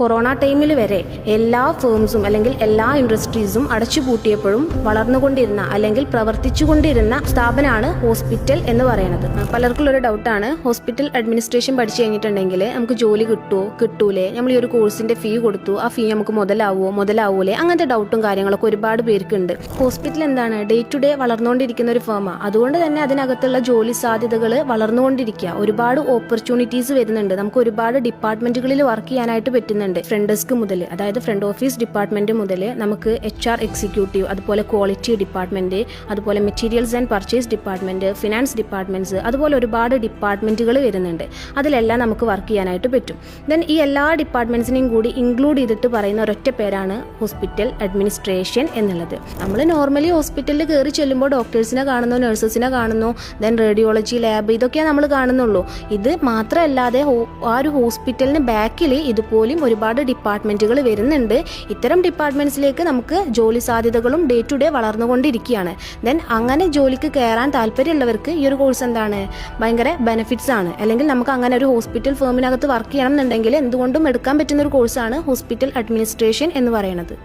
Corona ടൈമിൽ വരെ എല്ലാ ഫേംസും അല്ലെങ്കിൽ എല്ലാ ഇൻഡസ്ട്രീസും അടച്ചുപൂട്ടിയപ്പോഴും വളർന്നുകൊണ്ടിരുന്ന അല്ലെങ്കിൽ പ്രവർത്തിച്ചുകൊണ്ടിരുന്ന സ്ഥാപനമാണ് ഹോസ്പിറ്റൽ എന്ന് പറയുന്നത്. പലർക്കും ഒരു ഡൗട്ടാണ്, ഹോസ്പിറ്റൽ അഡ്മിനിസ്ട്രേഷൻ പഠിച്ചു കഴിഞ്ഞിട്ടുണ്ടെങ്കിൽ നമുക്ക് ജോലി കിട്ടുമോ കിട്ടൂലേ, നമ്മൾ ഈ ഒരു കോഴ്സിന്റെ ഫീ കൊടുത്തു, ആ ഫീ നമുക്ക് മുതലാവൂലേ, അങ്ങനത്തെ ഡൗട്ടും കാര്യങ്ങളൊക്കെ ഒരുപാട് പേർക്കുണ്ട്. ഹോസ്പിറ്റൽ എന്താണ്, ഡേ ടു ഡേ വളർന്നുകൊണ്ടിരിക്കുന്ന ഒരു ഫേമാണ്. അതുകൊണ്ട് തന്നെ അതിനകത്തുള്ള ജോലി സാധ്യതകൾ വളർന്നുകൊണ്ടിരിക്കുക. ഒരുപാട് ഓപ്പർച്യൂണിറ്റീസ് വരുന്നുണ്ട്. നമുക്ക് ഒരുപാട് ഡിപ്പാർട്ട്മെന്റുകളിൽ വർക്ക് ചെയ്യാനായിട്ട് പറ്റുന്നുണ്ട്. ഫ്രണ്ട് ഡെസ്ക് മുതൽ, അതായത് ഫ്രണ്ട് ഓഫീസ് ഡിപ്പാർട്ട്മെന്റ് മുതൽ നമുക്ക് HR എക്സിക്യൂട്ടീവ്, അതുപോലെ ക്വാളിറ്റി ഡിപ്പാർട്ട്മെന്റ്, അതുപോലെ materials and purchase department, finance departments, അതുപോലെ ഒരുപാട് ഡിപ്പാർട്ട്മെന്റുകൾ വരുന്നുണ്ട്. അതിലെല്ലാം നമുക്ക് വർക്ക് ചെയ്യാനായിട്ട് പറ്റും. ദെൻ ഈ എല്ലാ ഡിപ്പാർട്ട്മെന്റ്സിനെയും കൂടി ഇൻക്ലൂഡ് ചെയ്തിട്ട് പറയുന്ന ഒരൊറ്റ പേരാണ് ഹോസ്പിറ്റൽ അഡ്മിനിസ്ട്രേഷൻ എന്നുള്ളത്. നമ്മൾ നോർമലി ഹോസ്പിറ്റലിൽ കയറി ചെല്ലുമ്പോൾ ഡോക്ടേഴ്സിനെ കാണുന്നു, നഴ്സസിനെ കാണുന്നു, ദെൻ റേഡിയോളജി ലാബ്, ഇതൊക്കെയാണ് നമ്മൾ കാണുന്നുള്ളൂ. ഇത് മാത്രമല്ലാതെ ആ ഒരു ഹോസ്പിറ്റലിന് ബാക്കിൽ ഇതുപോലും ഒരുപാട് ഡിപ്പാർട്ട്മെന്റുകൾ വരുന്നുണ്ട്. ഇത്തരം ഡിപ്പാർട്ട്മെന്റ്സിലേക്ക് നമുക്ക് ജോലി സാധ്യതകളും ഡേ ടു ഡേ വളർന്നുകൊണ്ടിരിക്കുകയാണ്. ദെൻ അങ്ങനെ ജോലിക്ക് കയറാൻ താല്പര്യമുള്ളവർക്ക് ഈ ഒരു കോഴ്സ് എന്താണ്, ഭയങ്കര ബെനിഫിറ്റ്സ് ആണ്. അല്ലെങ്കിൽ നമുക്ക് അങ്ങനെ ഒരു ഹോസ്പിറ്റൽ ഫേമിനകത്ത് വർക്ക് ചെയ്യണം എന്നുണ്ടെങ്കിൽ എന്തുകൊണ്ടും എടുക്കാൻ പറ്റുന്ന ഒരു കോഴ്സാണ് ഹോസ്പിറ്റൽ അഡ്മിനിസ്ട്രേഷൻ എന്ന് പറയുന്നത്.